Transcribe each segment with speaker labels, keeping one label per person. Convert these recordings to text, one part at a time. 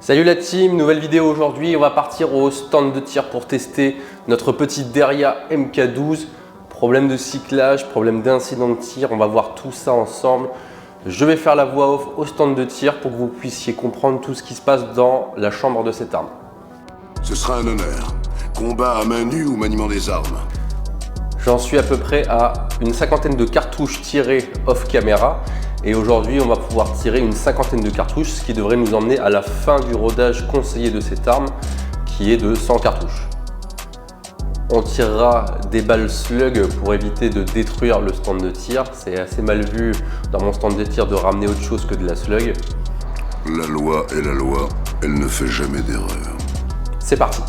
Speaker 1: Salut la team, nouvelle vidéo aujourd'hui, on va partir au stand de tir pour tester notre petit Derya MK12. Problème de cyclage, problème d'incident de tir, on va voir tout ça ensemble. Je vais faire la voix off au stand de tir pour que vous puissiez comprendre tout ce qui se passe dans la chambre de cette arme.
Speaker 2: Ce sera un honneur. Combat à main nue ou maniement des armes?
Speaker 1: J'en suis à peu près à une cinquantaine de cartouches tirées off caméra. Et aujourd'hui, on va pouvoir tirer une cinquantaine de cartouches, ce qui devrait nous emmener à la fin du rodage conseillé de cette arme, qui est de 100 cartouches. On tirera des balles slug pour éviter de détruire le stand de tir. C'est assez mal vu dans mon stand de tir de ramener autre chose que de la slug.
Speaker 2: La loi est la loi, elle ne fait jamais d'erreur.
Speaker 1: C'est parti!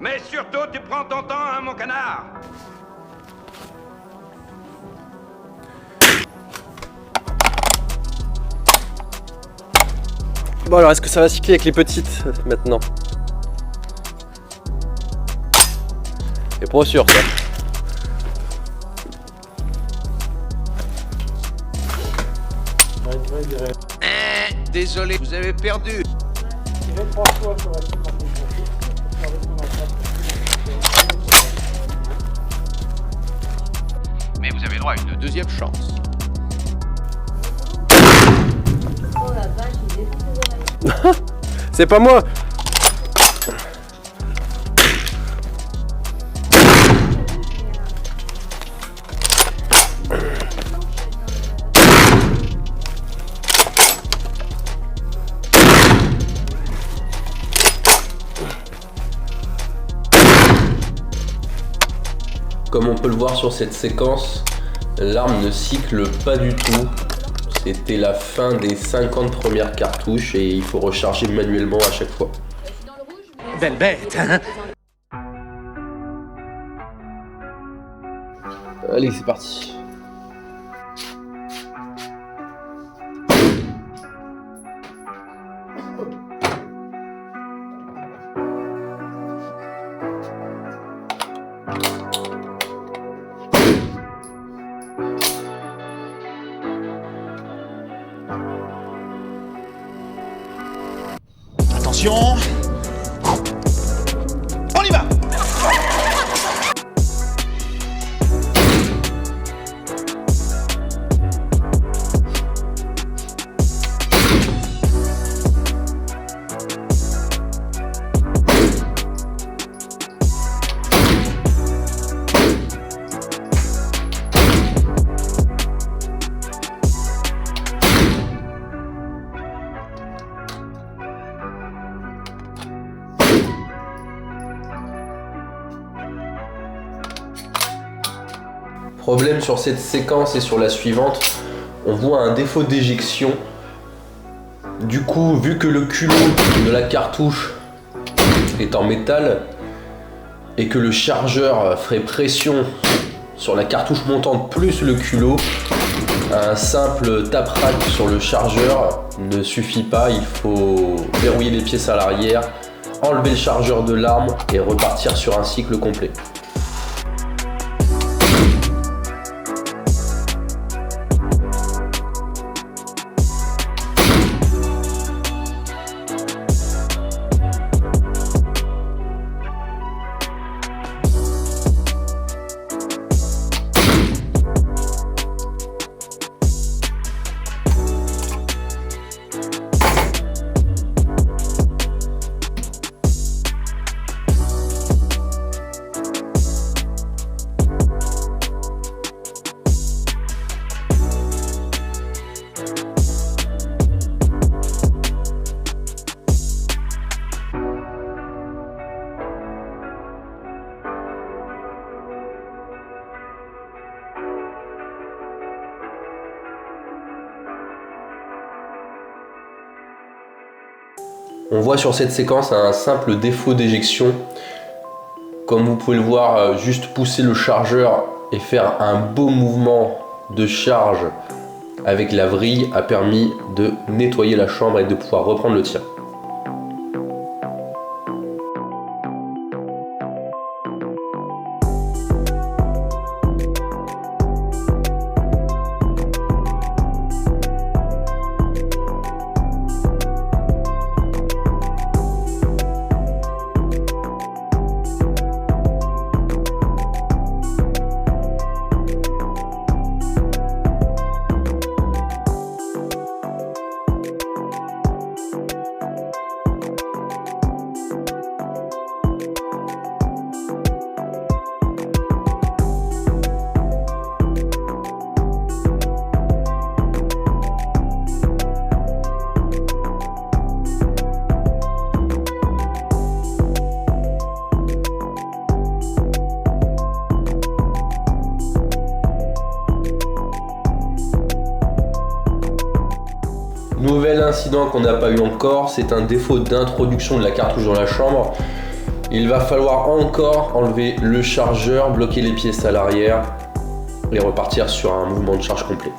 Speaker 3: Mais surtout, tu prends ton temps, hein, mon canard.
Speaker 1: Bon alors, est-ce que ça va cycler avec les petites maintenant? Et pour sûr ça.
Speaker 3: Désolé, vous avez perdu. Mais vous avez droit à une deuxième chance.
Speaker 4: Oh la vache, il est ses oreilles.
Speaker 1: C'est pas moi! Comme on peut le voir sur cette séquence, l'arme ne cycle pas du tout. C'était la fin des 50 premières cartouches et il faut recharger manuellement à chaque fois.
Speaker 3: Belle bête, hein?
Speaker 1: Allez, c'est parti.
Speaker 5: Attention, on y va.
Speaker 1: Problème sur cette séquence et sur la suivante, on voit un défaut d'éjection. Du coup, vu que le culot de la cartouche est en métal et que le chargeur ferait pression sur la cartouche montante plus le culot, un simple tap-rack sur le chargeur ne suffit pas. Il faut verrouiller les pièces à l'arrière, enlever le chargeur de l'arme et repartir sur un cycle complet. On voit sur cette séquence un simple défaut d'éjection. Comme vous pouvez le voir, juste pousser le chargeur et faire un beau mouvement de charge avec la vrille a permis de nettoyer la chambre et de pouvoir reprendre le tir. Nouvel incident qu'on n'a pas eu encore, c'est un défaut d'introduction de la cartouche dans la chambre. Il va falloir encore enlever le chargeur, bloquer les pièces à l'arrière et repartir sur un mouvement de charge complet.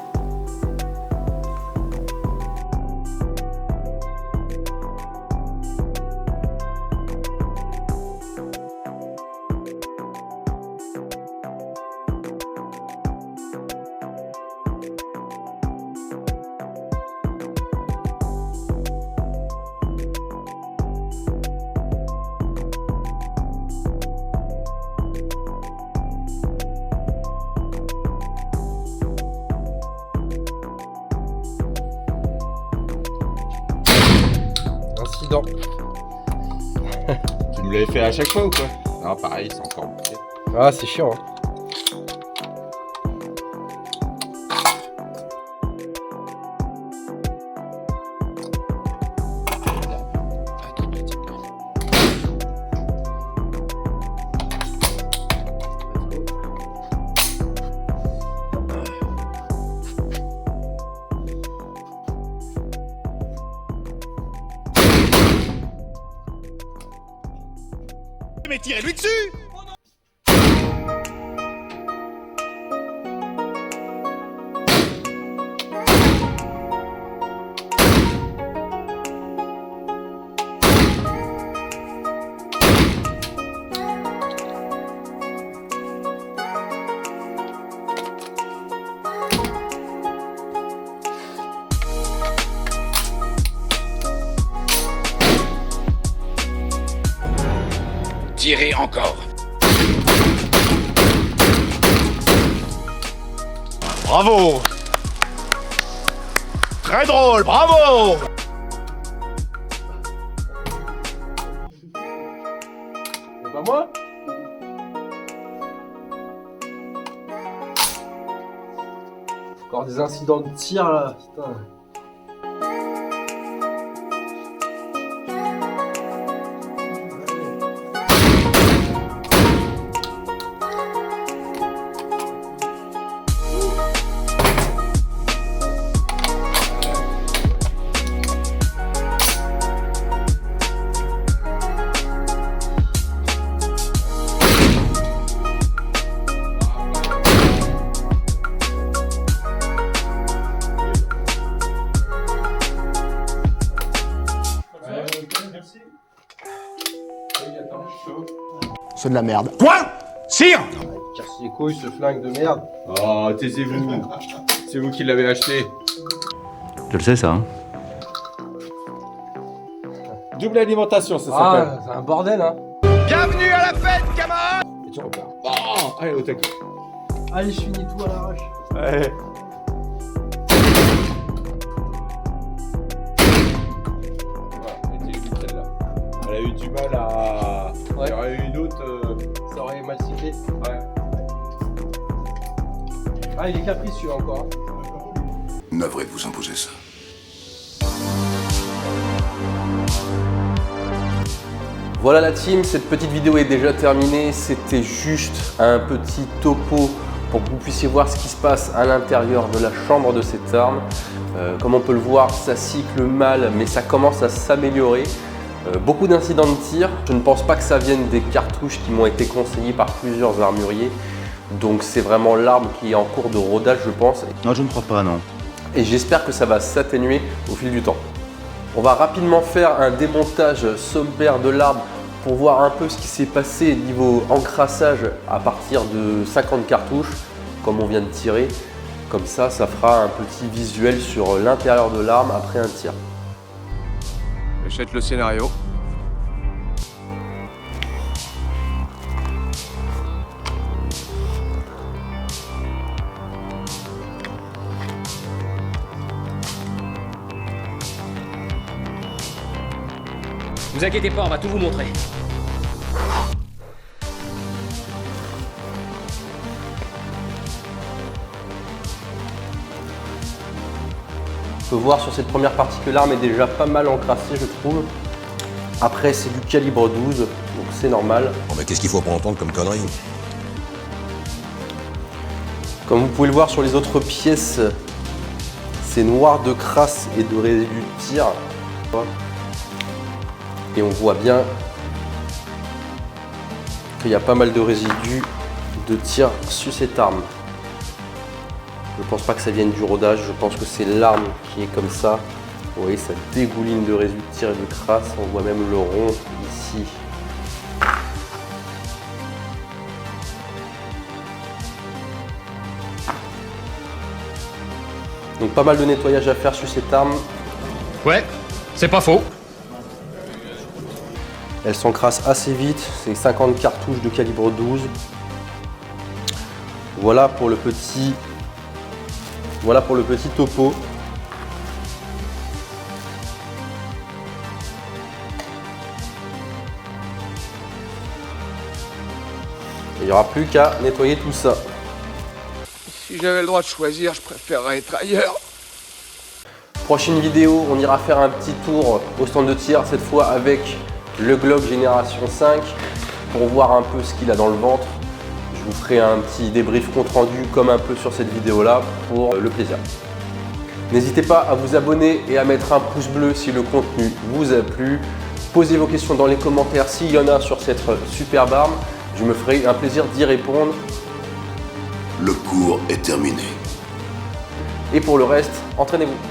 Speaker 5: Incident.
Speaker 6: Tu me l'avais fait à chaque fois ou quoi? Non, pareil, c'est encore bouclé.
Speaker 5: Ah, c'est chiant. Hein.
Speaker 7: Mais tirez-lui dessus! Tirez encore. Bravo! Très drôle, bravo!
Speaker 5: C'est pas moi? Encore des incidents de tir là, putain.
Speaker 7: C'est de la merde. Quoi? Sire!
Speaker 5: Casse les couilles ce flingue de merde.
Speaker 6: Oh, taisez-vous. C'est vous qui l'avez acheté.
Speaker 8: Je le sais ça. Hein.
Speaker 6: Double alimentation, ça s'appelle.
Speaker 5: Ah, c'est un bordel hein.
Speaker 3: Bienvenue à la fête, camarades!
Speaker 5: Et tu repars.
Speaker 6: Oh, allez, au taquet.
Speaker 5: Allez, je finis tout à l'arrache.
Speaker 6: Allez. Elle a eu du mal à...
Speaker 5: Ouais.
Speaker 6: Il y aurait eu une autre...
Speaker 5: Ça aurait mal ciblé.
Speaker 6: Ouais.
Speaker 5: Ah, il est capricieux encore.
Speaker 2: Navré de vous imposer ça.
Speaker 1: Voilà la team, cette petite vidéo est déjà terminée. C'était juste un petit topo pour que vous puissiez voir ce qui se passe à l'intérieur de la chambre de cette arme. Comme on peut le voir, ça cycle mal, mais ça commence à s'améliorer. Beaucoup d'incidents de tir. Je ne pense pas que ça vienne des cartouches qui m'ont été conseillées par plusieurs armuriers. Donc c'est vraiment l'arme qui est en cours de rodage, je pense.
Speaker 8: Non, je ne crois pas, non.
Speaker 1: Et j'espère que ça va s'atténuer au fil du temps. On va rapidement faire un démontage sommaire de l'arme pour voir un peu ce qui s'est passé niveau encrassage à partir de 50 cartouches, comme on vient de tirer. Comme ça, ça fera un petit visuel sur l'intérieur de l'arme après un tir.
Speaker 6: J'achète le scénario.
Speaker 9: Vous inquiétez pas, on va tout vous montrer.
Speaker 1: On peut voir sur cette première partie que l'arme est déjà pas mal encrassée, je trouve. Après, c'est du calibre 12, donc c'est normal.
Speaker 10: Bon, mais qu'est-ce qu'il faut pour entendre comme connerie?
Speaker 1: Comme vous pouvez le voir sur les autres pièces, c'est noir de crasse et de résidus de tir. Et on voit bien qu'il y a pas mal de résidus de tir sur cette arme. Je pense pas que ça vienne du rodage, je pense que c'est l'arme qui est comme ça. Vous voyez, ça dégouline de résidus de tir et de crasse. On voit même le rond ici. Donc pas mal de nettoyage à faire sur cette arme.
Speaker 9: Ouais, c'est pas faux.
Speaker 1: Elle s'encrasse assez vite, c'est 50 cartouches de calibre 12. Voilà pour le petit topo. Il n'y aura plus qu'à nettoyer tout ça.
Speaker 6: Si j'avais le droit de choisir, je préférerais être ailleurs.
Speaker 1: Prochaine vidéo, on ira faire un petit tour au stand de tir, cette fois avec le Glock Génération 5 pour voir un peu ce qu'il a dans le ventre. Je vous ferai un petit débrief compte rendu comme un peu sur cette vidéo là pour le plaisir. N'hésitez pas à vous abonner et à mettre un pouce bleu si le contenu vous a plu. Posez vos questions dans les commentaires s'il y en a sur cette superbe arme. Je me ferai un plaisir d'y répondre.
Speaker 2: Le cours est terminé.
Speaker 1: Et pour le reste, entraînez-vous.